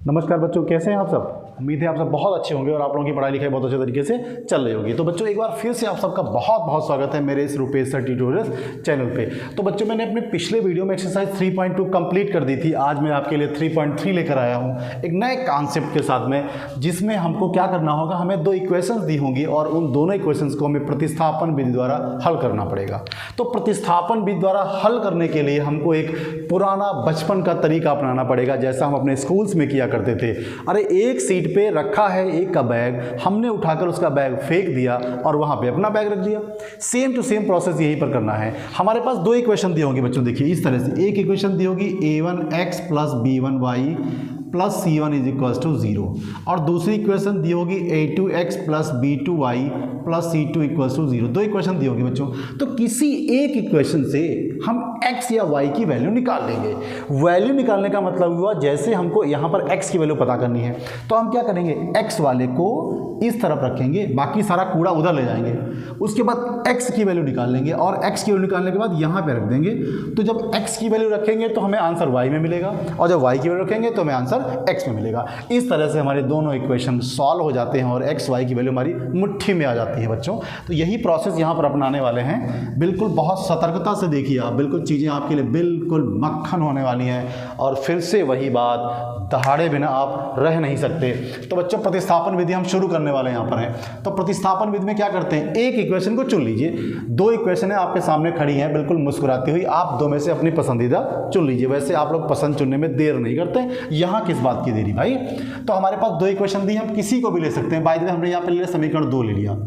नमस्कार बच्चों, कैसे हैं आप सब। उम्मीद है आप सब बहुत अच्छे होंगे और आप लोगों की पढ़ाई लिखाई बहुत अच्छे तरीके से चल रही होगी। तो बच्चों एक बार फिर से आप सबका बहुत बहुत स्वागत है मेरे इस रुपेश सर ट्यूटोरियल्स चैनल पे। तो बच्चों मैंने अपने पिछले वीडियो में एक्सरसाइज 3.2 कंप्लीट कर दी थी। आज मैं आपके लिए 3.3 लेकर आया हूँ एक नए कॉन्सेप्ट के साथ में, जिसमें हमको क्या करना होगा, हमें दो इक्वेशंस दी होंगी और उन दोनों इक्वेशंस को हमें प्रतिस्थापन विधि द्वारा हल करना पड़ेगा। तो प्रतिस्थापन विधि द्वारा हल करने के लिए हमको एक पुराना बचपन का तरीका अपनाना पड़ेगा, जैसा हम अपने स्कूल्स में किया करते थे। अरे एक सीट पे रखा है एक का बैग, हमने उठाकर उसका बैग फेंक दिया और वहां पे अपना बैग रख दिया। सेम टू सेम प्रोसेस यहीं पर करना है। हमारे पास दो इक्वेशन दी होंगी बच्चों, देखिए इस तरह से। एक इक्वेशन दी होगी a1x plus b1y plus c1 is equal to 0, और दूसरी इक्वेशन दी होगी a2x plus b2y plus c2 equal to 0। दो इक्वेशन दी होगी बच्चों। तो किसी एक इक्वेशन से हम x या y की वैल्यू निकाल लेंगे। वैल्यू निकालने का मतलब हुआ, जैसे हमको यहाँ पर x की वैल्यू पता करनी है तो हम क्या करेंगे, x वाले को इस तरफ रखेंगे, बाकी सारा कूड़ा उधर ले जाएंगे। उसके बाद x की वैल्यू निकाल लेंगे और x की वैल्यू निकालने के बाद यहाँ पे रख देंगे। तो जब x की वैल्यू रखेंगे तो हमें आंसर y में मिलेगा, और जब y की वैल्यू रखेंगे तो हमें आंसर x में मिलेगा। इस तरह से हमारे दोनों इक्वेशन सॉल्व हो जाते हैं और x y की वैल्यू हमारी मुट्ठी में आ जाती है बच्चों। तो यही प्रोसेस यहाँ पर अपनाने वाले हैं। बिल्कुल बहुत सतर्कता से देखिए आप, बिल्कुल चीज़ें आपके लिए बिल्कुल मक्खन होने वाली हैं। और फिर से वही बात, दहाड़े बिना आप रह नहीं सकते। तो बच्चों प्रतिस्थापन विधि हम शुरू करने वाले यहाँ पर हैं। तो प्रतिस्थापन विधि में क्या करते हैं, एक इक्वेशन को चुन लीजिए। दो इक्वेशन है आपके सामने खड़ी हैं बिल्कुल मुस्कुराती हुई, आप दो में से अपनी पसंदीदा चुन लीजिए। वैसे आप लोग पसंद चुनने में देर नहीं करते, यहाँ किस बात की देरी भाई। तो हमारे पास दो इक्वेशन दी, हम किसी को भी ले सकते हैं। बाय द वे हमने यहाँ पे ले लिया समीकरण 2 ले लिया।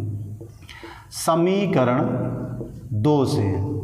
समीकरण 2 से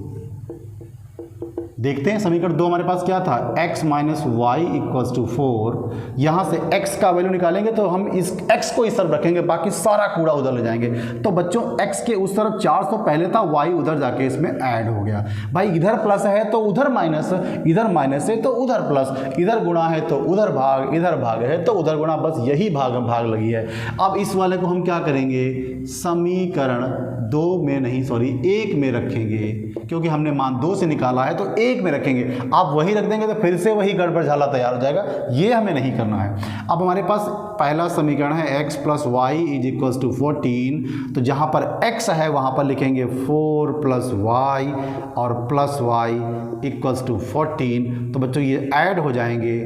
देखते हैं समीकरण 2 हमारे पास क्या था, x minus Y equals to 4। यहाँ से x का वैल्यू निकालेंगे तो हम इस x को इस तरफ रखेंगे, बाकी सारा कूड़ा उधर ले जाएंगे। तो बच्चों x के उस तरफ 400 पहले था, y उधर जाके इसमें ऐड हो गया। भाई इधर प्लस है तो उधर माइनस, इधर माइनस है तो उधर प्लस, इधर गुणा है तो उधर भाग, इधर भाग है तो उधर गुणा, बस यही भाग लगी है। अब इस वाले को हम क्या करेंगे, समीकरण 2 में नहीं सॉरी 1 में रखेंगे, क्योंकि हमने मान 2 से निकाला है तो 1 में रखेंगे। आप वही रख देंगे तो फिर से वही गड़बड़ झाला तैयार हो जाएगा, ये हमें नहीं करना है। अब हमारे पास पहला समीकरण है x plus Y is equals to 14। तो जहाँ पर x है वहाँ पर लिखेंगे 4 प्लस वाई और प्लस वाई इक्वल्स टू 14। तो बच्चों ये ऐड हो जाएंगे,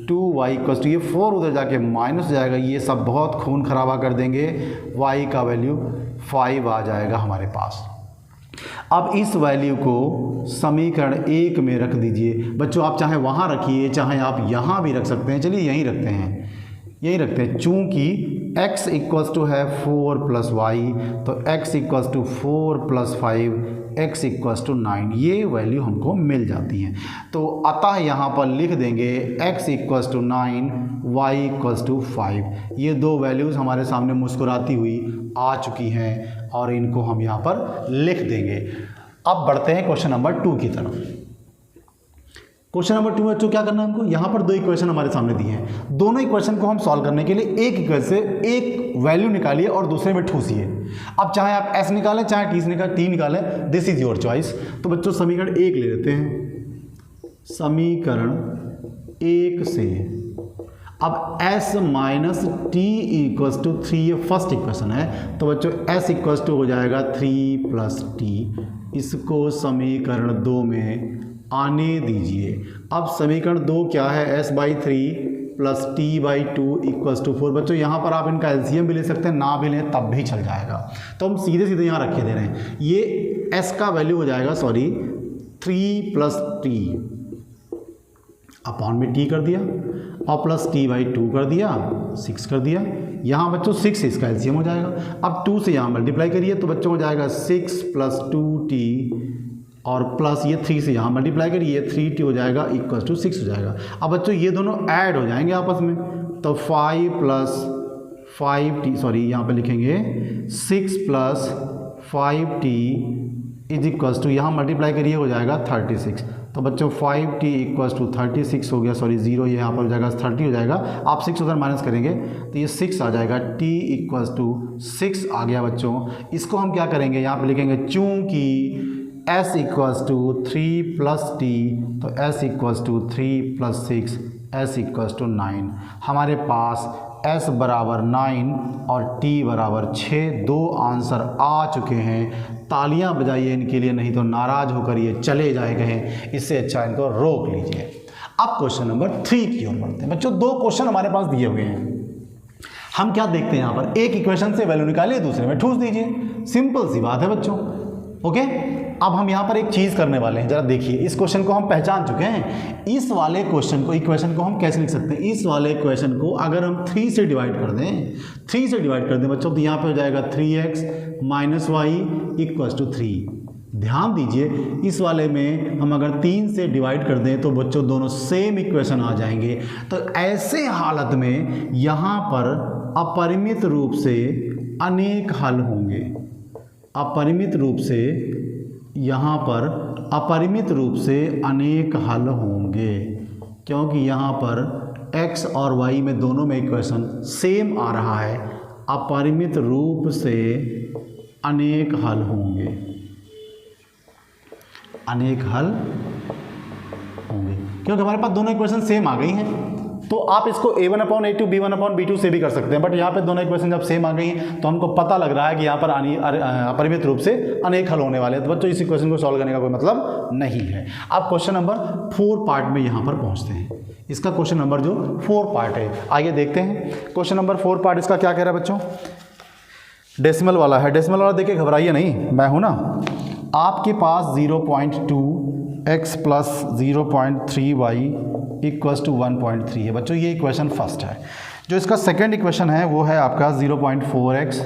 2y इक्वल्स टू, ये 4 उधर जाके माइनस हो जाएगा, ये सब बहुत खून खराबा कर देंगे। y का वैल्यू 5 आ जाएगा हमारे पास। अब इस वैल्यू को समीकरण 1 में रख दीजिए। बच्चों आप चाहे वहाँ रखिए, चाहे आप यहाँ भी रख सकते हैं। चलिए यहीं रखते हैं, यहीं रखते हैं। चूँकि x इक्वल्स टू है 4 प्लस वाई, तो x equals to 4 plus 5, x equals to 9, ये वैल्यू हमको मिल जाती हैं। तो अतः यहाँ पर लिख देंगे x equals to 9, y equals to 5। ये दो वैल्यूज़ हमारे सामने मुस्कुराती हुई आ चुकी हैं और इनको हम यहाँ पर लिख देंगे। अब बढ़ते हैं क्वेश्चन नंबर 2 की तरफ। क्वेश्चन नंबर 2 बच्चों क्या करना है हमको, यहाँ पर दो इक्वेशन हमारे सामने दिए हैं। दोनों इक्वेशन को हम सॉल्व करने के लिए एक इक्वेशन से एक वैल्यू निकालिए और दूसरे में ठूसिए। अब चाहे आप s निकालें चाहे t निकालें, दिस इज योर चॉइस। तो बच्चों समीकरण 1 ले लेते हैं। समीकरण 1 से अब s minus T equals to 3, ये फर्स्ट इक्वेशन है। तो बच्चों s इक्वल्स टू हो जाएगा 3 प्लस टी। इसको समीकरण 2 में आने दीजिए। अब समीकरण 2 क्या है, s by 3 plus T by 2 equals to 4। बच्चों यहाँ पर आप इनका एलसीएम भी ले सकते हैं, ना भी लें तब भी चल जाएगा। तो हम सीधे सीधे यहाँ रखे दे रहे हैं। ये s का वैल्यू हो जाएगा 3 प्लस टी अपॉन में टी कर दिया और प्लस टी बाई 2 कर दिया, 6 कर दिया। यहाँ बच्चों 6 इसका एलसीएम हो जाएगा। अब 2 से यहाँ मल्टीप्लाई करिए तो बच्चों हो जाएगा 6 प्लस 2t और प्लस ये 3 से यहाँ मल्टीप्लाई करिए, 3t हो जाएगा इक्वल टू 6 हो जाएगा। अब बच्चों ये दोनों ऐड हो जाएंगे आपस में, तो 5 प्लस 5t सॉरी यहाँ पे लिखेंगे 6 plus 5t is equals to, यहाँ मल्टीप्लाई करिए हो जाएगा 36। तो बच्चों 5t इक्वल्स टू 36 हो गया, सॉरी 0 ये यहाँ पर हो जाएगा 30 हो जाएगा। आप 6 उधर माइनस करेंगे तो ये 6 आ जाएगा, t इक्वल्स टू 6 आ गया बच्चों। इसको हम क्या करेंगे, यहाँ पे लिखेंगे चूँकि s equals to 3 plus T, तो s equals to 3 plus 6 s equals to 9। हमारे पास s बराबर 9 और t बराबर 6, दो आंसर आ चुके हैं। तालियां बजाइए इनके लिए, नहीं तो नाराज़ होकर ये चले जाए कहें, इससे अच्छा इनको रोक लीजिए। अब क्वेश्चन नंबर 3 की ओर बढ़ते हैं बच्चों। दो क्वेश्चन हमारे पास दिए हुए हैं, हम क्या देखते हैं यहाँ पर, एक इक्वेशन से वैल्यू निकालिए, दूसरे में ठूस दीजिए, सिंपल सी बात है बच्चों। ओके, अब हम यहाँ पर एक चीज़ करने वाले हैं, जरा देखिए। इस क्वेश्चन को हम पहचान चुके हैं। इस वाले क्वेश्चन को, इक्वेशन को हम कैसे लिख सकते हैं, इस वाले क्वेश्चन को अगर हम 3 से डिवाइड कर दें, 3 से डिवाइड कर दें बच्चों, तो यहाँ पे हो जाएगा 3x minus Y equals to 3। ध्यान दीजिए, इस वाले में हम अगर 3 से डिवाइड कर दें तो बच्चों दोनों सेम इक्वेशन आ जाएंगे। तो ऐसे हालत में यहाँ पर अपरिमित रूप से अनेक हल होंगे। अपरिमित रूप से यहाँ पर अपरिमित रूप से अनेक हल होंगे, क्योंकि यहाँ पर x और y में दोनों में इक्वेशन सेम आ रहा है। अपरिमित रूप से अनेक हल होंगे, अनेक हल होंगे, क्योंकि हमारे पास दोनों इक्वेशन सेम आ गई हैं। तो आप इसको a1/a2 b1/b2 से भी कर सकते हैं, बट यहाँ पे दोनों इक्वेशन जब सेम आ गई हैं तो हमको पता लग रहा है कि यहाँ पर अपरिमित रूप से अनेक हल होने वाले हैं। तो बच्चों इस इक्वेशन को सॉल्व करने का कोई मतलब नहीं है। अब क्वेश्चन नंबर 4 पार्ट में यहाँ पर पहुँचते हैं। इसका क्वेश्चन नंबर जो 4 पार्ट है, आइए देखते हैं। क्वेश्चन नंबर 4 पार्ट इसका क्या कह रहा है बच्चों, डेसिमल वाला है। डेसिमल वाला देखिए, घबराइए नहीं, मैं हूँ ना। आपके पास 0.2x plus 0.3y equals to 1.3 है बच्चों, ये इक्वेशन फर्स्ट है। जो इसका सेकंड इक्वेशन है वो है आपका 0.4x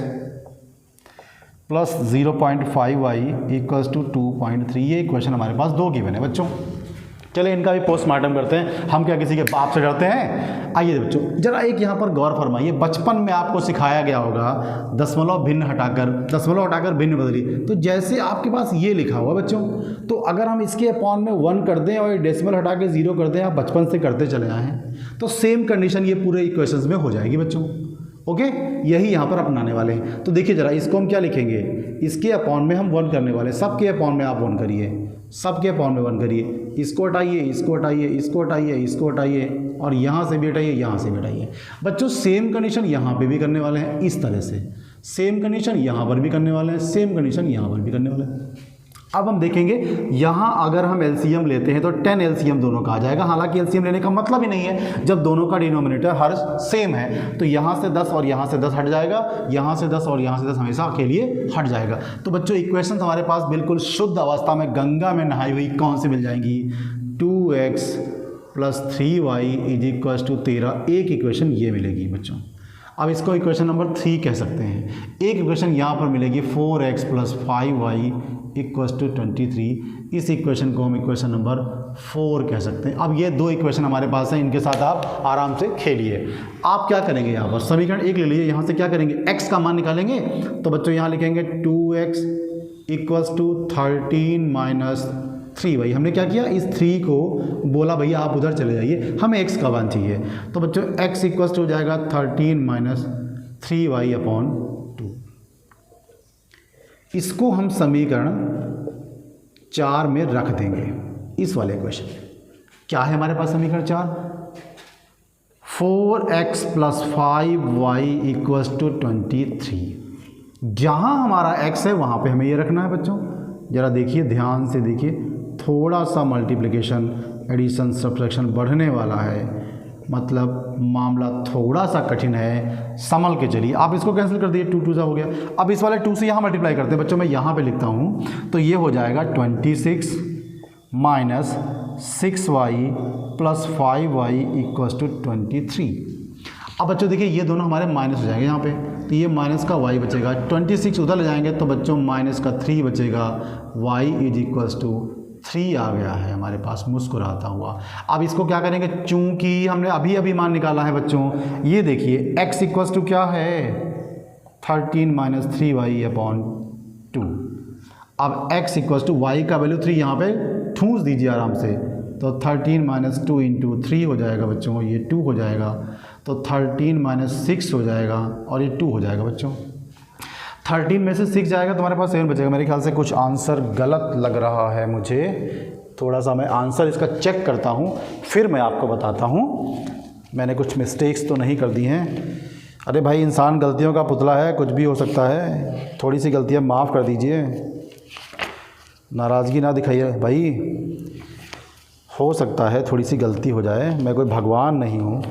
plus 0.5y equals to 2.3। ये इक्वेशन हमारे पास 2 गिवन है बच्चों। चलिए इनका भी पोस्टमार्टम करते हैं, हम क्या किसी के बाप से डरते हैं। आइए बच्चों जरा एक यहाँ पर गौर फरमाइए। बचपन में आपको सिखाया गया होगा दशमलव हटाकर भिन्न बदली। तो जैसे आपके पास ये लिखा हुआ बच्चों, तो अगर हम इसके अपॉन में 1 कर दें और डेसिमल हटा के 0 कर दें, आप बचपन से करते चले आए हैं, तो सेम कंडीशन ये पूरे इक्वेशंस में हो जाएगी बच्चों। ओके, यही यहाँ पर अपनाने वाले हैं। तो देखिए जरा, इसको हम क्या लिखेंगे, इसके अपॉन में हम 1 करने वाले, सबके अपॉन में आप 1 करिए, सबके अपॉन में 1 करिए। इसको हटाइए, इसको हटाइए, इसको हटाइए, इसको हटाइए, और यहाँ से भी हटाइए, यहाँ से भी हटाइए। बच्चों सेम कंडीशन यहाँ पे भी करने वाले हैं, इस तरह से सेम कंडीशन यहाँ पर भी करने वाले हैं, सेम कंडीशन यहाँ पर भी करने वाले हैं। अब हम देखेंगे यहाँ अगर हम एलसीएम लेते हैं तो 10 एलसीएम दोनों का आ जाएगा। हालांकि एलसीएम लेने का मतलब ही नहीं है, जब दोनों का डिनोमिनेटर हर सेम है तो यहाँ से 10 और यहाँ से 10 हट जाएगा, यहाँ से 10 और यहाँ से 10 हमेशा के लिए हट जाएगा। तो बच्चों इक्वेशन हमारे पास बिल्कुल शुद्ध अवस्था में गंगा में नहाई हुई कौन सी मिल जाएंगी, 2x plus 3y is equals to 13। एक इक्वेशन ये मिलेगी बच्चों। अब इसको इक्वेशन नंबर 3 कह सकते हैं। एक इक्वेशन यहाँ पर मिलेगी 4x plus 5y equals to 23। इस इक्वेशन को हम इक्वेशन नंबर 4 कह सकते हैं। अब ये 2 इक्वेशन हमारे पास हैं, इनके साथ आप आराम से खेलिए। आप क्या करेंगे, यहाँ पर समीकरण 1 ले लीजिए, यहाँ से क्या करेंगे, x का मान निकालेंगे। तो बच्चों यहाँ लिखेंगे 2x equals to 13 minus 3y। हमने क्या किया, इस 3 को बोला भैया आप उधर चले जाइए, हमें x का मान चाहिए। तो बच्चों x इक्वल्स टू हो जाएगा 13 माइनस 3y अपॉन 2। इसको हम समीकरण 4 में रख देंगे, इस वाले इक्वेशन। क्या है हमारे पास समीकरण 4, 4x plus 5y equals to 23। जहाँ हमारा x है वहाँ पे हमें ये रखना है बच्चों। ज़रा देखिए, ध्यान से देखिए, थोड़ा सा मल्टीप्लिकेशन, एडिशन, सब्ट्रैक्शन बढ़ने वाला है, मतलब मामला थोड़ा सा कठिन है, संभल के चलिए। आप इसको कैंसिल कर दिए, 2 2 सा हो गया। अब इस वाले 2 से यहाँ मल्टीप्लाई करते हैं बच्चों, मैं यहाँ पे लिखता हूँ, तो ये हो जाएगा 26 minus 6y plus 5y equals to 23। अब बच्चों देखिए ये दोनों हमारे माइनस हो जाएंगे यहाँ पे, तो ये माइनस का y बचेगा, 26 उधर ले जाएंगे तो बच्चों माइनस का 3 बचेगा, y इज इक्वल्स टू 3 आ गया है हमारे पास मुस्कुराता हुआ। अब इसको क्या करेंगे, चूंकि हमने अभी मान निकाला है बच्चों, ये देखिए x इक्वल्स टू क्या है, 13 माइनस 3y अपॉन 2। अब x इक्वल्स टू y का वैल्यू 3 यहाँ पे ठूंस दीजिए आराम से, तो 13 माइनस 2 इंटू 3 हो जाएगा बच्चों, ये 2 हो जाएगा, तो 13 माइनस 6 हो जाएगा और ये 2 हो जाएगा बच्चों। 13 में से 6 जाएगा तो हमारे पास 7 बचेगा। मेरे ख्याल से कुछ आंसर गलत लग रहा है मुझे, थोड़ा सा मैं आंसर इसका चेक करता हूँ, फिर मैं आपको बताता हूँ मैंने कुछ मिस्टेक्स तो नहीं कर दी हैं। अरे भाई, इंसान गलतियों का पुतला है, कुछ भी हो सकता है, थोड़ी सी गलतियाँ माफ़ कर दीजिए, नाराज़गी ना दिखाइए भाई, हो सकता है थोड़ी सी गलती हो जाए, मैं कोई भगवान नहीं हूँ।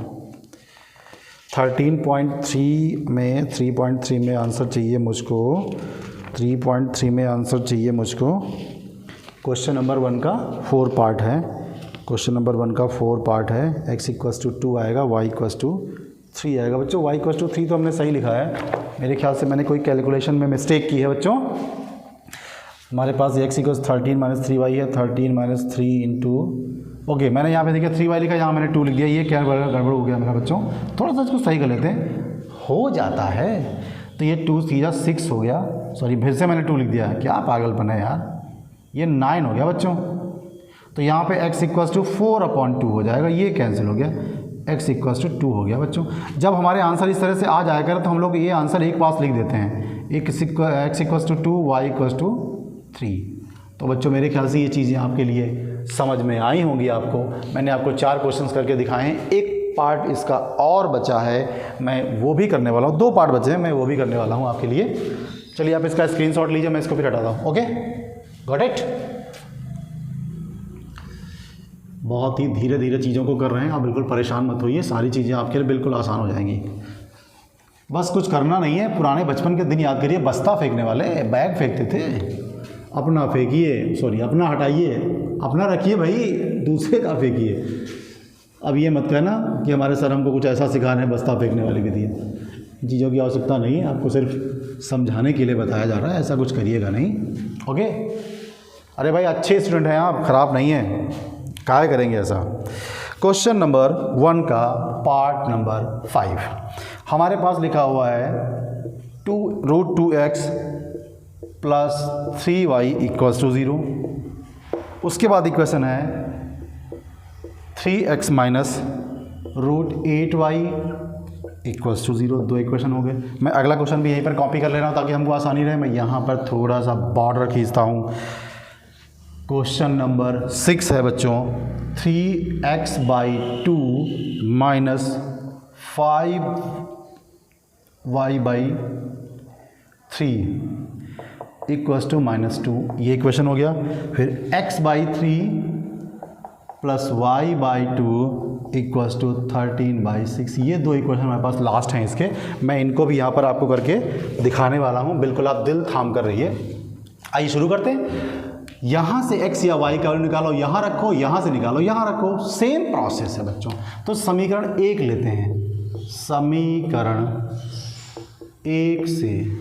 13.3 में 3.3 में आंसर चाहिए मुझको, 3.3 में आंसर चाहिए मुझको। क्वेश्चन नंबर 1 का 4 पार्ट है, क्वेश्चन नंबर 1 का 4 पार्ट है। x = 2 आएगा, y = 3 आएगा। बच्चों y = 3 तो हमने सही लिखा है, मेरे ख्याल से मैंने कोई कैलकुलेशन में मिस्टेक की है बच्चों। हमारे पास x = 13 - 3y है, 13 - 3 इंटू, ओके मैंने यहाँ पे देखिए 3y लिखा, यहाँ मैंने 2 लिख दिया, ये क्या गड़बड़ हो गया मेरा बच्चों, थोड़ा सा इसको सही कर लेते हैं, हो जाता है। तो ये 2 × 6 हो गया, सॉरी फिर से मैंने 2 लिख दिया, क्या पागलपन है यार, ये 9 हो गया बच्चों। तो यहाँ पे x = 4/2 हो जाएगा, ये कैंसिल हो गया, x = 2 हो गया बच्चों। जब हमारे आंसर इस तरह से आ जाएगा तो हम लोग ये आंसर एक पास लिख देते हैं, x = 2, y = 3। तो बच्चों मेरे ख्याल से ये चीज़ें आपके लिए समझ में आई होंगी आपको। मैंने आपको 4 क्वेश्चंस करके दिखाए हैं, एक पार्ट इसका और बचा है, मैं वो भी करने वाला हूँ, 2 पार्ट बचे हैं, मैं वो भी करने वाला हूँ आपके लिए। चलिए आप इसका स्क्रीनशॉट लीजिए, मैं इसको फिर हटाता हूँ। Okay, got it. बहुत ही धीरे धीरे चीज़ों को कर रहे हैं, आप बिल्कुल परेशान मत होइए, सारी चीज़ें आपके लिए बिल्कुल आसान हो जाएंगी। बस कुछ करना नहीं है, पुराने बचपन के दिन याद करिए, बस्ता फेंकने वाले, बैग फेंकते थे, अपना फेंकिए, सॉरी अपना हटाइए, अपना रखिए भाई, दूसरे का फेंकिए। अब ये मत कहना कि हमारे सर हमको कुछ ऐसा सिखा रहे हैं बस्ता फेंकने वाली विधि है, इन चीज़ों की आवश्यकता नहीं है, आपको सिर्फ समझाने के लिए बताया जा रहा है, ऐसा कुछ करिएगा नहीं। ओके, अरे भाई अच्छे स्टूडेंट हैं आप, ख़राब नहीं हैं, काहे करेंगे ऐसा। क्वेश्चन नंबर 1 का पार्ट नंबर 5 हमारे पास लिखा हुआ है 2√2x + 3y = 0। उसके बाद इक्वेशन है 3x - √8y = 0। 2 इक्वेशन हो गए। मैं अगला क्वेश्चन भी यहीं पर कॉपी कर ले रहा हूँ ताकि हमको आसानी रहे। मैं यहाँ पर थोड़ा सा बॉर्डर खींचता हूँ। क्वेश्चन नंबर 6 है बच्चों, 3x/2 - 5y/3 = -2, ये इक्वेशन हो गया। फिर x/3 + y/2 = 13/6, ये 2 इक्वेशन हमारे पास लास्ट हैं इसके। मैं इनको भी यहाँ पर आपको करके दिखाने वाला हूँ, बिल्कुल आप दिल थाम कर रहिए। आइए शुरू करते हैं। यहाँ से x या y का वैल्यू निकालो, यहाँ रखो, यहाँ से निकालो, यहाँ रखो, सेम प्रोसेस है बच्चों। तो समीकरण 1 लेते हैं, समीकरण 1 से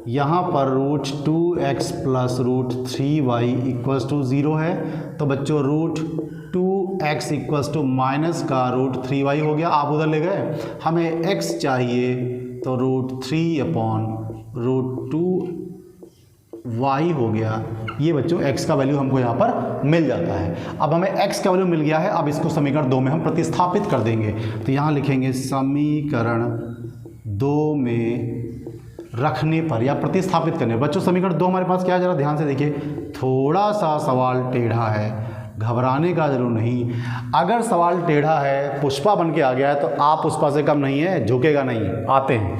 यहाँ पर √2x + √3y = 0 है। तो बच्चों √2x = माइनस का √3y हो गया, आप उधर ले गए, हमें x चाहिए तो √3/√2y हो गया। ये बच्चों x का वैल्यू हमको यहाँ पर मिल जाता है। अब हमें x का वैल्यू मिल गया है, अब इसको समीकरण 2 में हम प्रतिस्थापित कर देंगे। तो यहाँ लिखेंगे समीकरण 2 में रखने पर या प्रतिस्थापित करने पर। बच्चों समीकरण 2 हमारे पास क्या है, जरा ध्यान से देखिए, थोड़ा सा सवाल टेढ़ा है, घबराने का जरूर नहीं। अगर सवाल टेढ़ा है, पुष्पा बन के आ गया है, तो आप पुष्पा से कम नहीं है, झुकेगा नहीं। आते हैं,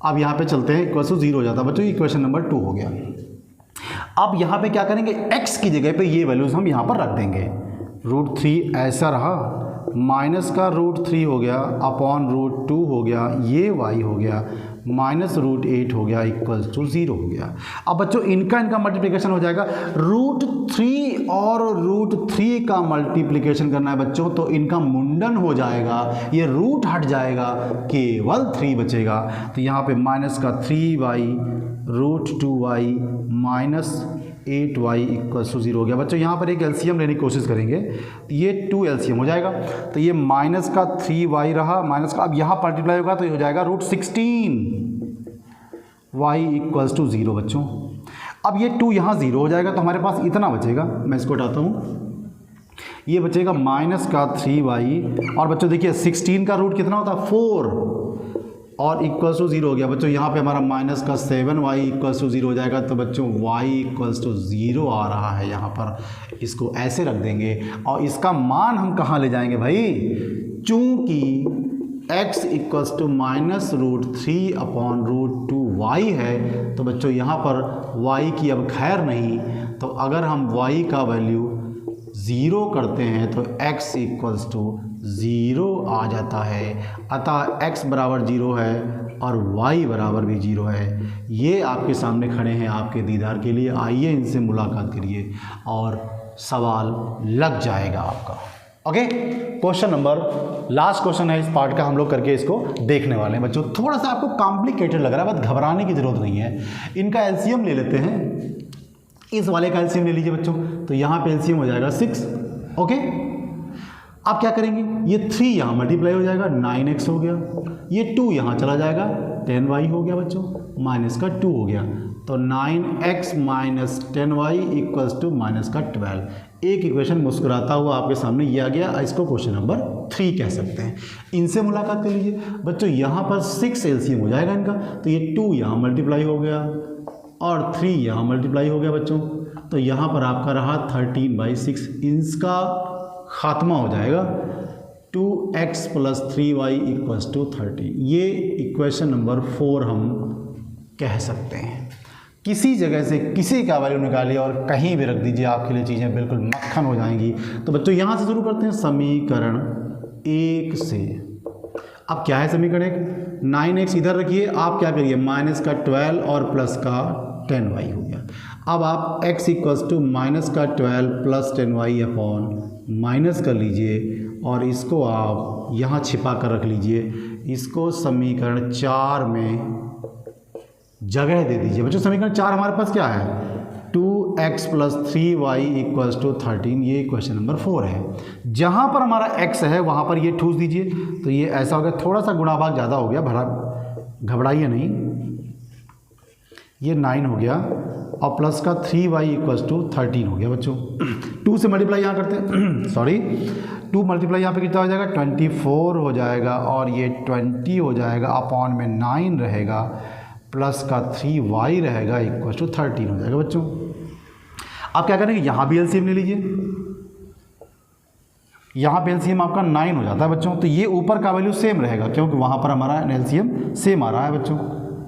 अब यहाँ पे चलते हैं, =0 हो जाता है बच्चों, इक्वेशन नंबर 2 हो गया। अब यहाँ पे क्या करेंगे, x की जगह पे ये वैल्यूज हम यहाँ पर रख देंगे। √3 ऐसा रहा, माइनस का √3 हो गया, अपॉन √2 हो गया, ये y हो गया, -√8 हो गया, =0 हो गया। अब बच्चों इनका मल्टीप्लिकेशन हो जाएगा। √3 और √3 का मल्टीप्लिकेशन करना है बच्चों, तो इनका मुंडन हो जाएगा, ये रूट हट जाएगा, केवल 3 बचेगा। तो यहाँ पे माइनस का 3y √2y -8y = 0 हो गया। बच्चों यहाँ पर एक एलसीएम लेने की कोशिश करेंगे, ये 2 एलसीएम हो जाएगा। तो ये माइनस का 3y रहा, माइनस का, अब यहाँ मल्टीप्लाई होगा तो ये हो जाएगा √16y = 0 बच्चों। अब ये 2 यहाँ 0 हो जाएगा, तो हमारे पास इतना बचेगा, मैं इसको हटाता हूँ, ये बचेगा माइनस का 3y। और बच्चों देखिए 16 का रूट कितना होता है, 4, और इक्वल्स टू 0 हो गया बच्चों। यहाँ पे हमारा माइनस का 7y इक्वल्स टू 0 हो जाएगा। तो बच्चों y इक्वल्स टू 0 आ रहा है यहाँ पर, इसको ऐसे रख देंगे और इसका मान हम कहाँ ले जाएंगे भाई, चूँकि x इक्वल्स टू -√3/√2y है। तो बच्चों यहाँ पर y की अब खैर नहीं, तो अगर हम y का वैल्यू 0 करते हैं तो x इक्वल्स टू 0 आ जाता है। अतः x बराबर 0 है और y बराबर भी 0 है। ये आपके सामने खड़े हैं आपके दीदार के लिए। आइए इनसे मुलाकात करिए और सवाल लग जाएगा आपका। Okay, question number last question है इस पार्ट का, हम लोग करके इसको देखने वाले हैं बच्चों। थोड़ा सा आपको कॉम्प्लिकेटेड लग रहा है, बस घबराने की ज़रूरत नहीं है। इनका एलसीएम ले लेते हैं, इस वाले का एलसीएम ले लीजिए बच्चों। तो यहाँ पे एलसीएम हो जाएगा 6। ओके, आप क्या करेंगे, ये 3 यहाँ मल्टीप्लाई हो जाएगा, 9x हो गया। ये 2 यहाँ चला जाएगा, 10y हो गया बच्चों, माइनस का 2 हो गया। तो 9x minus 10y equals to minus का 12। एक इक्वेशन मुस्कुराता हुआ आपके सामने ये आ गया। इसको क्वेश्चन नंबर 3 कह सकते हैं। इनसे मुलाकात कर लीजिए बच्चों। यहाँ पर 6 एलसीएम हो जाएगा इनका। तो ये 2 यहाँ मल्टीप्लाई हो गया और 3 यहाँ मल्टीप्लाई हो गया बच्चों। तो यहाँ पर आपका रहा 13/6। इसका खात्मा हो जाएगा 2x plus 3y equals to 30। ये इक्वेशन नंबर 4 हम कह सकते हैं। किसी जगह से किसी का वैल्यू निकालिए और कहीं भी रख दीजिए, आपके लिए चीज़ें बिल्कुल मक्खन हो जाएंगी। तो बच्चों यहाँ से शुरू करते हैं समीकरण 1 से। अब क्या है समीकरण 1, 9x इधर रखिए, आप क्या करिए माइनस का 12 और प्लस का 10y हो गया। अब आप x इक्वल्स टू माइनस का 12 प्लस 10y अपॉन माइनस कर लीजिए और इसको आप यहाँ छिपा कर रख लीजिए। इसको समीकरण 4 में जगह दे दीजिए बच्चों। समीकरण 4 हमारे पास क्या है, 2x plus 3y equals to 13। ये क्वेश्चन नंबर 4 है। जहाँ पर हमारा x है वहाँ पर ये ठूस दीजिए। तो ये ऐसा हो गया, थोड़ा सा गुणा भाग ज़्यादा हो गया, भरा घबराइए नहीं। ये 9 हो गया और प्लस का 3y इक्वल्स टू 13 हो गया बच्चों। 2 से मल्टीप्लाई यहाँ करते हैं, सॉरी 2 मल्टीप्लाई यहाँ पे कितना हो जाएगा, 24 हो जाएगा और ये 20 हो जाएगा, अपॉन में 9 रहेगा, प्लस का 3y रहेगा इक्वल टू 13 हो जाएगा बच्चों। आप क्या करेंगे, यहाँ भी एलसीएम ले लीजिए। यहाँ पे एलसीएम आपका 9 हो जाता है बच्चों। तो ये ऊपर का वैल्यू सेम रहेगा क्योंकि वहाँ पर हमारा एलसीएम सेम आ रहा है बच्चों।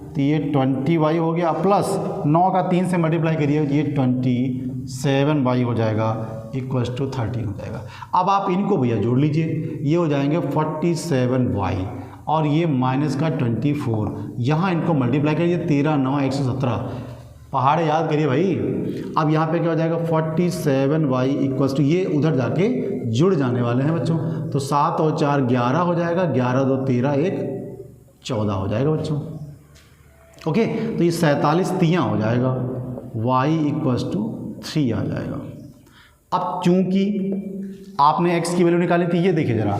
तो ये 20y हो गया, प्लस 9 का 3 से मल्टीप्लाई करिए, ये 27y हो जाएगा इक्वल्स टू 13 हो जाएगा। अब आप इनको भैया जोड़ लीजिए, ये हो जाएंगे 47y और ये माइनस का 24। यहाँ इनको मल्टीप्लाई करिए, 13 9 117, पहाड़ याद करिए भाई। अब यहाँ पे क्या हो जाएगा 47y इक्वल्स टू, ये उधर जाके जुड़ जाने वाले हैं बच्चों। तो 7 और 4 11 हो जाएगा, 11 2 13 1 14 हो जाएगा बच्चों। ओके, तो ये 47 तियाँ हो जाएगा, y इक्वल्स टू 3 आ जाएगा। अब चूंकि आपने x की वैल्यू निकाली थी, ये देखिए ज़रा,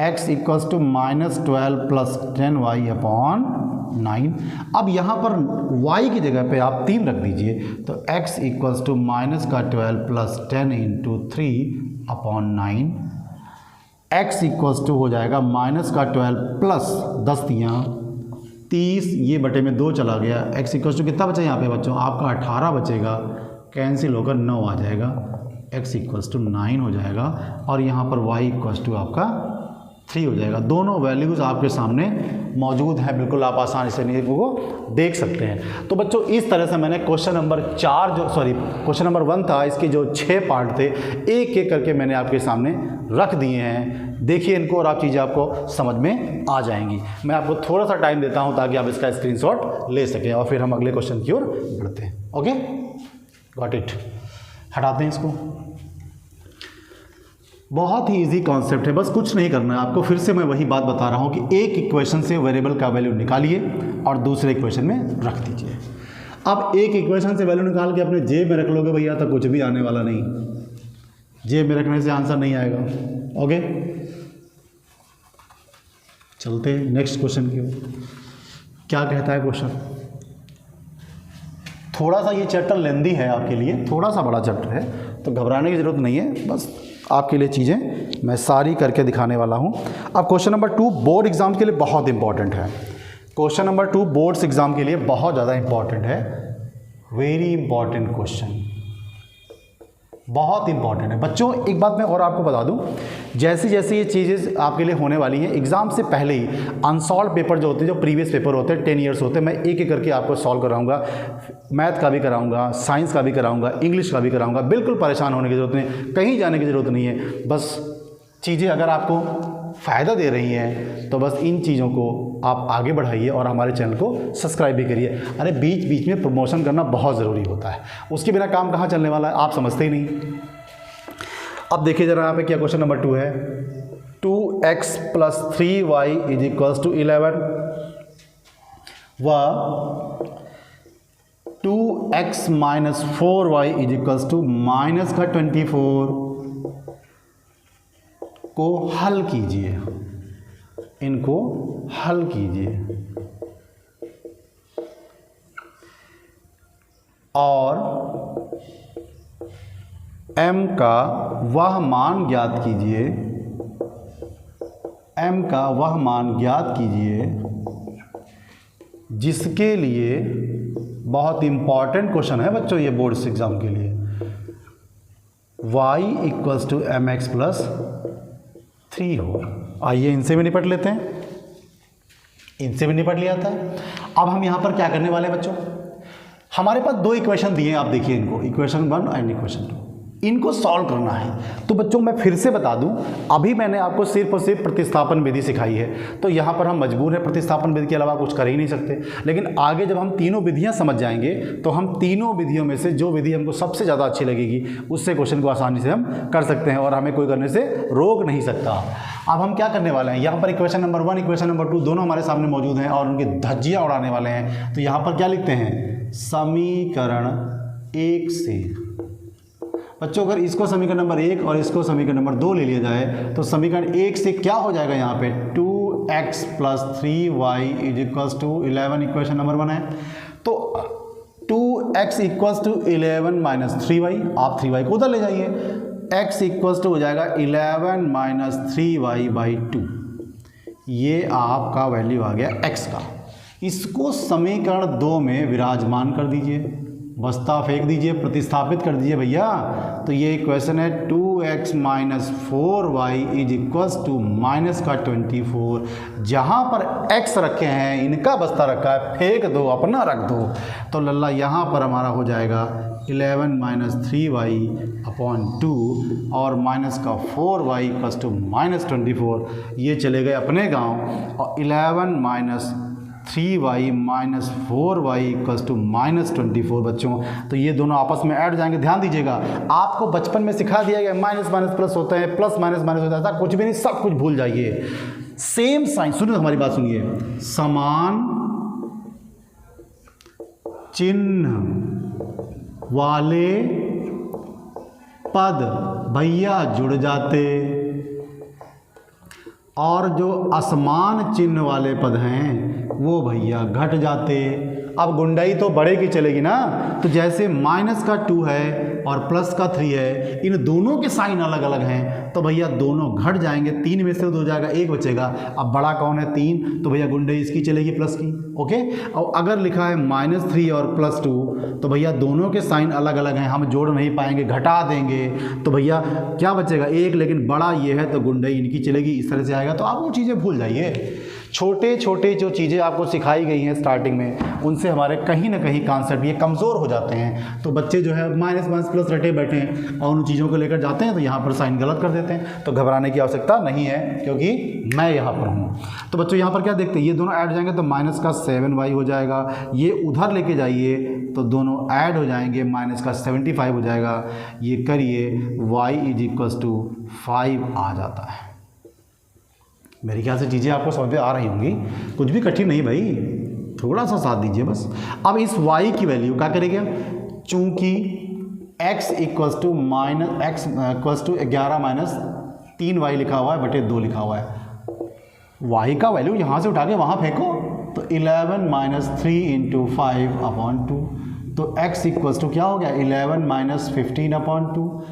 x इक्वल्स टू -12 प्लस 10y अपॉन 9। अब यहाँ पर y की जगह पे आप 3 रख दीजिए। तो x इक्वल्स टू माइनस का 12 plus 10 into 3 upon 9। x equals to हो जाएगा माइनस का 12 प्लस 10 तियाँ 30, ये बटे में 2 चला गया। x इक्वल्स टू कितना बचा यहाँ पे बच्चों, आपका 18 बचेगा, कैंसिल होकर 9 आ जाएगा, x इक्वल्स टू 9 हो जाएगा और यहाँ पर y इक्वल्स टू आपका 3 हो जाएगा। दोनों वैल्यूज़ आपके सामने मौजूद हैं, बिल्कुल आप आसानी से इनको देख सकते हैं। तो बच्चों इस तरह से मैंने क्वेश्चन नंबर 4 जो क्वेश्चन नंबर 1 था, इसके जो 6 पार्ट थे एक एक करके मैंने आपके सामने रख दिए हैं। देखिए इनको और आप चीज़ें आपको समझ में आ जाएंगी। मैं आपको थोड़ा सा टाइम देता हूँ ताकि आप इसका स्क्रीनशॉट ले सकें और फिर हम अगले क्वेश्चन की ओर बढ़ते हैं। Okay, got it. हटाते हैं इसको। बहुत ही इजी कॉन्सेप्ट है, बस कुछ नहीं करना है आपको। फिर से मैं वही बात बता रहा हूँ कि एक इक्वेशन से वेरिएबल का वैल्यू निकालिए और दूसरे इक्वेशन में रख दीजिए। अब एक इक्वेशन से वैल्यू निकाल के अपने जेब में रख लोगे भैया तो कुछ भी आने वाला नहीं, जेब में रखने से आंसर नहीं आएगा। ओके, चलते हैं नेक्स्ट क्वेश्चन की ओर। क्या कहता है क्वेश्चन। थोड़ा सा ये चैप्टर लेंदी है आपके लिए, थोड़ा सा बड़ा चैप्टर है, तो घबराने की ज़रूरत नहीं है, बस आपके लिए चीज़ें मैं सारी करके दिखाने वाला हूँ। अब क्वेश्चन नंबर 2 बोर्ड एग्जाम के लिए बहुत इंपॉर्टेंट है। क्वेश्चन नंबर 2 बोर्ड्स एग्जाम के लिए बहुत ज़्यादा इंपॉर्टेंट है, वेरी इंपॉर्टेंट क्वेश्चन, बहुत इंपॉर्टेंट है बच्चों। एक बात मैं और आपको बता दूं, जैसे जैसे ये चीज़ें आपके लिए होने वाली हैं, एग्जाम से पहले ही अनसॉल्व पेपर जो होते हैं, जो प्रीवियस पेपर होते हैं 10 ईयर्स होते हैं, मैं एक एक करके आपको सॉल्व कराऊंगा। मैथ का भी कराऊंगा, साइंस का भी कराऊंगा, इंग्लिश का भी कराऊंगा। बिल्कुल परेशान होने की ज़रूरत नहीं, कहीं जाने की ज़रूरत नहीं है। बस चीज़ें अगर आपको फ़ायदा दे रही हैं तो बस इन चीज़ों को आप आगे बढ़ाइए और हमारे चैनल को सब्सक्राइब भी करिए। अरे बीच बीच में प्रमोशन करना बहुत ज़रूरी होता है, उसके बिना काम कहाँ चलने वाला है, आप समझते ही नहीं। अब देखिए ज़रा यहाँ पे क्या क्वेश्चन नंबर 2 है। 2x + 3y = 11 व 2x - 4y = -24 को हल कीजिए, इनको हल कीजिए और m का वह मान ज्ञात कीजिए, m का वह मान ज्ञात कीजिए जिसके लिए, बहुत इंपॉर्टेंट क्वेश्चन है बच्चों ये बोर्ड्स एग्जाम के लिए, y = mx + 3 हो। आइए इनसे भी निपट लेते हैं, इनसे भी निपट लिया था। अब हम यहाँ पर क्या करने वाले हैं बच्चों, हमारे पास 2 इक्वेशन दिए हैं, आप देखिए इनको, इक्वेशन 1 एंड इक्वेशन 2, इनको सॉल्व करना है। तो बच्चों मैं फिर से बता दूं, अभी मैंने आपको सिर्फ और सिर्फ प्रतिस्थापन विधि सिखाई है, तो यहाँ पर हम मजबूर हैं, प्रतिस्थापन विधि के अलावा कुछ कर ही नहीं सकते। लेकिन आगे जब हम तीनों विधियाँ समझ जाएंगे तो हम तीनों विधियों में से जो विधि हमको सबसे ज़्यादा अच्छी लगेगी उससे क्वेश्चन को आसानी से हम कर सकते हैं और हमें कोई करने से रोक नहीं सकता। अब हम क्या करने वाले हैं, यहाँ पर इक्वेशन नंबर 1 इक्वेशन नंबर 2 दोनों हमारे सामने मौजूद हैं और उनकी धज्जियाँ उड़ाने वाले हैं। तो यहाँ पर क्या लिखते हैं, समीकरण 1 से। बच्चों अगर इसको समीकरण नंबर 1 और इसको समीकरण नंबर 2 ले लिया जाए तो समीकरण 1 से क्या हो जाएगा, यहाँ पे 2x + 3y = 11 इक्वेशन नंबर 1 है। तो 2x = 11 - 3y, आप 3y को उधर ले जाइए, x = हो जाएगा 11 - 3y/2, ये आपका वैल्यू आ गया x का। इसको समीकरण 2 में विराजमान कर दीजिए, बस्ता फेंक दीजिए, प्रतिस्थापित कर दीजिए भैया। तो ये इक्वेशन है 2x - 4y = -24। जहाँ पर x रखे हैं इनका बस्ता रखा है, फेंक दो, अपना रख दो। तो लल्ला यहाँ पर हमारा हो जाएगा 11 - 3y/2 और -4y = -24। ये चले गए अपने गांव और 11 - 3y - 4y = -24 बच्चों। तो ये दोनों आपस में ऐड हो जाएंगे। ध्यान दीजिएगा, आपको बचपन में सिखा दिया गया माइनस माइनस प्लस होता है, प्लस माइनस माइनस होता है, ऐसा कुछ भी नहीं, सब कुछ भूल जाइए। सेम साइन, सुनिए हमारी बात सुनिए, समान चिन्ह वाले पद भैया जुड़ जाते और जो असमान चिन्ह वाले पद हैं वो भैया घट जाते। अब गुंडाई तो बड़े की चलेगी ना, तो जैसे माइनस का 2 है और प्लस का 3 है, इन दोनों के साइन अलग अलग हैं तो भैया दोनों घट जाएंगे, 3 में से 2 हो जाएगा, 1 बचेगा। अब बड़ा कौन है, 3, तो भैया गुंडाई इसकी चलेगी प्लस की, ओके। और अगर लिखा है -3 और +2 तो भैया दोनों के साइन अलग अलग हैं, हम जोड़ नहीं पाएंगे, घटा देंगे, तो भैया क्या बचेगा 1, लेकिन बड़ा ये है तो गुंडाई इनकी चलेगी, इस तरह से आएगा। तो आप वो चीज़ें भूल जाइए, छोटे छोटे जो चीज़ें आपको सिखाई गई हैं स्टार्टिंग में, उनसे हमारे कहीं ना कहीं कॉन्सेप्ट ये कमज़ोर हो जाते हैं। तो बच्चे जो है माइनस माइनस प्लस रटे बैठे हैं और उन चीज़ों को लेकर जाते हैं तो यहाँ पर साइन गलत कर देते हैं। तो घबराने की आवश्यकता नहीं है क्योंकि मैं यहाँ पर हूँ। तो बच्चों यहाँ पर क्या देखते हैं, ये दोनों ऐड हो जाएंगे तो माइनस का 7y हो जाएगा, ये उधर लेके जाइए तो दोनों ऐड हो जाएंगे, माइनस का 75 हो जाएगा। ये करिए y = 5 आ जाता है। मेरे ख्याल से चीज़ें आपको समझ में आ रही होंगी, कुछ भी कठिन नहीं भाई, थोड़ा सा साथ दीजिए बस। अब इस y की वैल्यू क्या करेंगे, चूंकि x = 11 - 3y लिखा हुआ है बटे 2 लिखा हुआ है, y का वैल्यू यहाँ से उठा के वहाँ फेंको तो 11 - 3 × 5/2। तो x = क्या हो गया 11 - 15/2,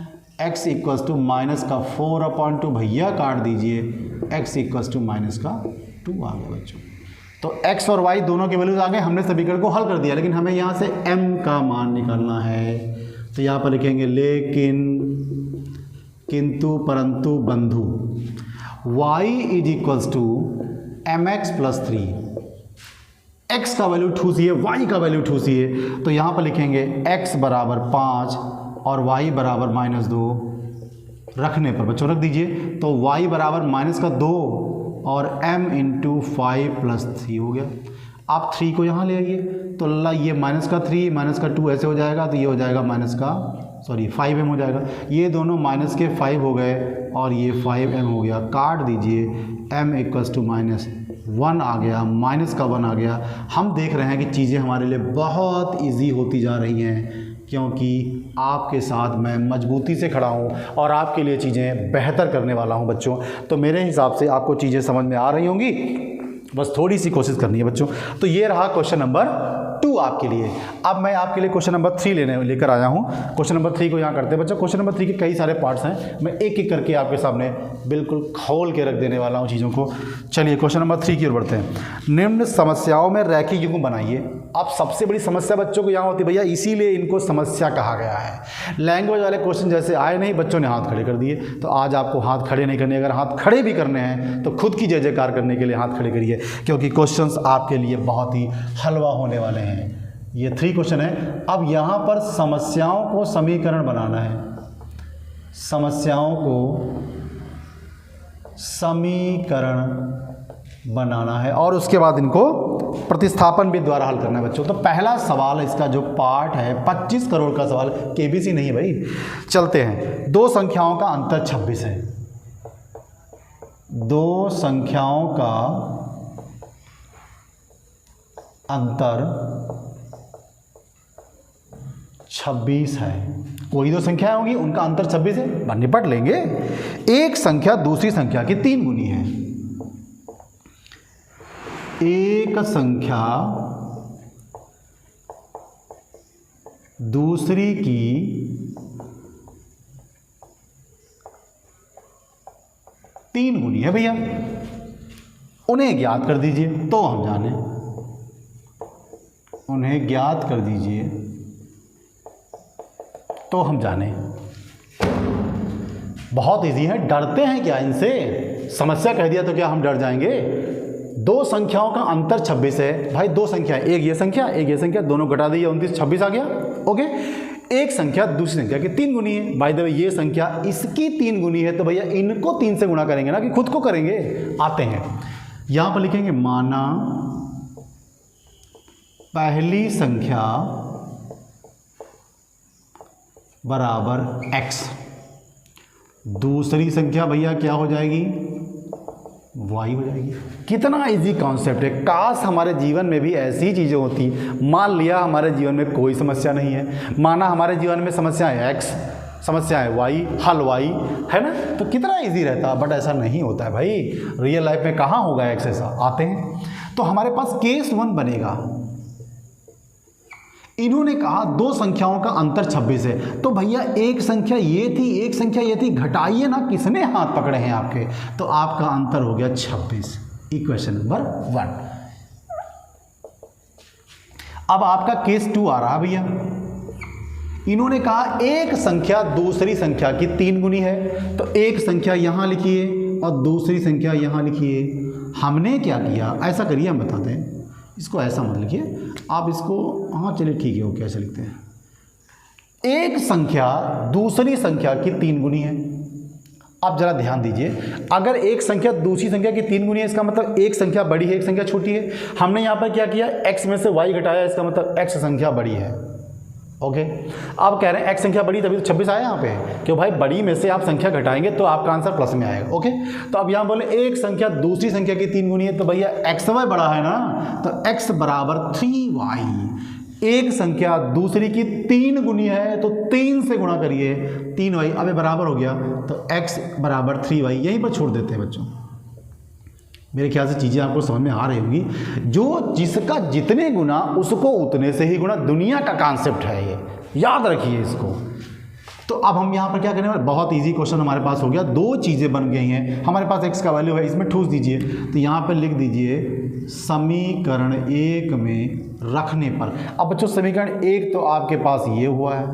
x = -4/2, भैया काट दीजिए, x = -2 आ गया बच्चों। तो x और y दोनों के वैल्यूज आ गए, हमने समीकरण को हल कर दिया, लेकिन हमें यहाँ से m का मान निकालना है। तो यहाँ पर लिखेंगे लेकिन, किंतु, परंतु, बंधु, y is equals to mx plus 3। x का वैल्यू ठूसिए, y का वैल्यू ठूसिए, तो यहाँ पर लिखेंगे x बराबर 5 और y बराबर -2 रखने पर बच्चों रख दीजिए, तो y बराबर -2 और m इंटू 5 प्लस 3 हो गया। आप 3 को यहाँ ले आइए, तो अल्लाह ये -3 -2 ऐसे हो जाएगा, तो ये हो जाएगा 5m हो जाएगा। ये दोनों -5 हो गए और ये 5m हो गया, काट दीजिए, m इक्वल्स टू -1 आ गया, -1 आ गया। हम देख रहे हैं कि चीज़ें हमारे लिए बहुत ईजी होती जा रही हैं, क्योंकि आपके साथ मैं मजबूती से खड़ा हूँ और आपके लिए चीज़ें बेहतर करने वाला हूँ बच्चों। तो मेरे हिसाब से आपको चीज़ें समझ में आ रही होंगी, बस थोड़ी सी कोशिश करनी है बच्चों। तो ये रहा क्वेश्चन नंबर 2 आपके लिए। अब मैं आपके लिए क्वेश्चन नंबर 3 लेकर आया हूँ। क्वेश्चन नंबर 3 को यहाँ करते हैं बच्चों। क्वेश्चन नंबर 3 के कई सारे पार्ट्स हैं, मैं एक एक करके आपके सामने बिल्कुल खोल के रख देने वाला हूँ चीज़ों को। चलिए क्वेश्चन नंबर 3 की ओर बढ़ते हैं। निम्न समस्याओं में रैखिक युग्म बनाइए। अब सबसे बड़ी समस्या बच्चों को यहाँ होती है भैया, इसीलिए इनको समस्या कहा गया है। लैंग्वेज वाले क्वेश्चन जैसे आए नहीं, बच्चों ने हाथ खड़े कर दिए। तो आज आपको हाथ खड़े नहीं करने, अगर हाथ खड़े भी करने हैं तो खुद की जय जयकार करने के लिए हाथ खड़े करिए, क्योंकि क्वेश्चंस आपके लिए बहुत ही हलवा होने वाले हैं। ये 3 क्वेश्चन है। अब यहाँ पर समस्याओं को समीकरण बनाना है, समस्याओं को समीकरण बनाना है और उसके बाद इनको प्रतिस्थापन भी द्वारा हल करना है बच्चों। तो पहला सवाल इसका जो पार्ट है 25 करोड़ का सवाल, केबीसी नहीं है भाई। चलते हैं। 2 संख्याओं का अंतर 26 है। 2 संख्याओं का अंतर 26 है। कोई 2 संख्याएं होंगी, उनका अंतर 26 है, निपट लेंगे। एक संख्या दूसरी संख्या की 3 गुनी है। एक संख्या दूसरी की 3 गुनी है भैया, उन्हें ज्ञात कर दीजिए तो हम जाने। उन्हें ज्ञात कर दीजिए तो हम जाने। बहुत इजी है, डरते हैं क्या इनसे? समस्या कह दिया तो क्या हम डर जाएंगे? 2 संख्याओं का अंतर 26 है भाई। 2 संख्या, एक ये संख्या एक ये संख्या, दोनों घटा दीजिए, 29 26 आ गया। ओके, एक संख्या दूसरी संख्या की 3 गुनी है। बाय द वे ये संख्या इसकी 3 गुनी है, तो भैया इनको 3 से गुणा करेंगे ना, कि खुद को करेंगे। आते हैं, यहां पर लिखेंगे माना पहली संख्या बराबर x, दूसरी संख्या भैया क्या हो जाएगी? y हो जाएगी। कितना इजी कॉन्सेप्ट है। काश हमारे जीवन में भी ऐसी चीज़ें होती। मान लिया हमारे जीवन में कोई समस्या नहीं है, माना हमारे जीवन में समस्या है x, समस्या है y, हल y है ना, तो कितना इजी रहता। बट ऐसा नहीं होता है भाई, रियल लाइफ में कहाँ होगा x ऐसा। आते हैं, तो हमारे पास केस 1 बनेगा। इन्होंने कहा 2 संख्याओं का अंतर 26 है, तो भैया एक संख्या ये थी एक संख्या ये थी, घटाइए ना, किसने हाथ पकड़े हैं आपके, तो आपका अंतर हो गया 26। Equation number 1। अब आपका केस 2 आ रहा भैया। इन्होंने कहा एक संख्या दूसरी संख्या की 3 गुनी है, तो एक संख्या यहां लिखिए और दूसरी संख्या यहां लिखिए। हमने क्या किया, ऐसा करिए, हम बताते हैं। इसको ऐसा मत लिखिए आप, इसको, हाँ चलिए ठीक है, ओके ऐसे लिखते हैं। एक संख्या दूसरी संख्या की 3 गुनी है। अब जरा ध्यान दीजिए, अगर एक संख्या दूसरी संख्या की 3 गुनी है, इसका मतलब एक संख्या बड़ी है एक संख्या छोटी है। हमने यहाँ पर क्या किया, x में से y घटाया, इसका मतलब x संख्या बड़ी है। ओके, अब कह रहे हैं x संख्या बड़ी, तभी तो 26 आया यहाँ पे, क्यों भाई, बड़ी में से आप संख्या घटाएंगे तो आपका आंसर प्लस में आएगा। ओके, तो अब यहाँ बोले एक संख्या दूसरी संख्या की 3 गुनी है, तो भैया xy बड़ा है ना, तो x बराबर 3y। एक संख्या दूसरी की 3 गुनी है, तो 3 से गुणा करिए, 3y। अब ये बराबर हो गया, तो x बराबर 3y। यहीं पर छोड़ देते हैं बच्चों। मेरे ख्याल से चीज़ें आपको समझ में आ रही होंगी। जो जिसका जितने गुना उसको उतने से ही गुना, दुनिया का कॉन्सेप्ट है ये, याद रखिए इसको। तो अब हम यहाँ पर क्या करेंगे, बहुत इजी क्वेश्चन हमारे पास हो गया, दो चीज़ें बन गई हैं हमारे पास, x का वैल्यू है, इसमें ठूस दीजिए। तो यहाँ पर लिख दीजिए समीकरण 1 में रखने पर। अब बच्चों समीकरण 1 तो आपके पास ये हुआ है,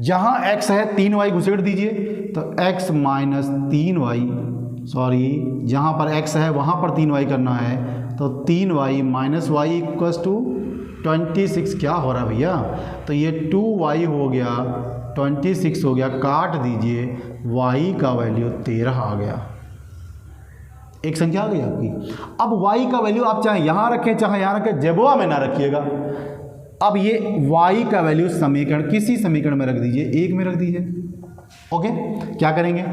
जहाँ x है 3y घुसेड़ दीजिए, तो x माइनस 3y, सॉरी जहाँ पर x है वहाँ पर 3y करना है, तो 3y minus y equals to 26। क्या हो रहा है भैया, तो ये 2y हो गया, 26 हो गया, काट दीजिए, y का वैल्यू 13 आ गया, एक संख्या आ गई आपकी। अब y का वैल्यू आप चाहे यहाँ रखें चाहे यहाँ रखें, जेबुआ में ना रखिएगा। अब ये y का वैल्यू समीकरण, किसी समीकरण में रख दीजिए, 1 में रख दीजिए। ओके, क्या करेंगे,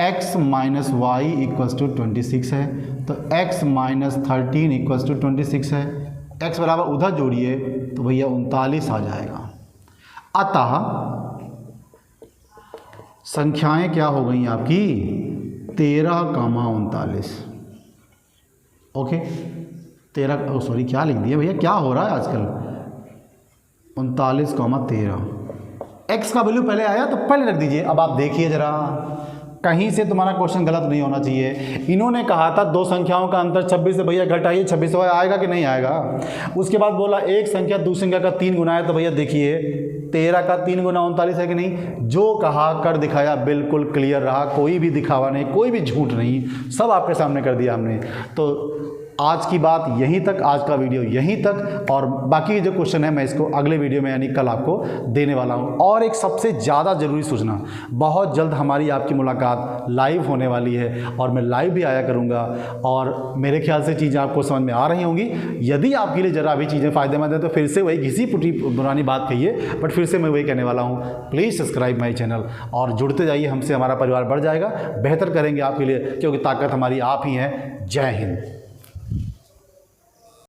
x minus Y equals to 26 है, तो x माइनस 13 इक्वल्स टू 26 है, x बराबर उधर जोड़िए तो भैया 39 आ जाएगा। अतः संख्याएं क्या हो गई आपकी, 13,39। ओके 13, सॉरी क्या लिख दिया भैया, क्या हो रहा है आजकल, 39,13। x का वैल्यू पहले आया तो पहले रख दीजिए। अब आप देखिए ज़रा, कहीं से तुम्हारा क्वेश्चन गलत नहीं होना चाहिए। इन्होंने कहा था दो संख्याओं का अंतर 26 से, भैया घटाइए 26 हो आएगा कि नहीं आएगा। उसके बाद बोला एक संख्या दूसरी संख्या का 3 गुना है, तो भैया देखिए 13 का 3 गुना 39 है कि नहीं। जो कहा कर दिखाया, बिल्कुल क्लियर रहा, कोई भी दिखावा नहीं, कोई भी झूठ नहीं, सब आपके सामने कर दिया हमने। तो आज की बात यहीं तक, आज का वीडियो यहीं तक, और बाकी जो क्वेश्चन है मैं इसको अगले वीडियो में यानी कल आपको देने वाला हूं। और एक सबसे ज़्यादा ज़रूरी सूचना, बहुत जल्द हमारी आपकी मुलाकात लाइव होने वाली है, और मैं लाइव भी आया करूंगा, और मेरे ख्याल से चीज़ें आपको समझ में आ रही होंगी। यदि आपके लिए ज़रा भी चीज़ें फ़ायदेमंद है तो फिर से वही घिसी पुटी पुरानी बात कहिए, बट फिर से मैं वही कहने वाला हूँ, प्लीज़ सब्सक्राइब माई चैनल और जुड़ते जाइए हमसे, हमारा परिवार बढ़ जाएगा, बेहतर करेंगे आपके लिए, क्योंकि ताकत हमारी आप ही हैं। जय हिंद।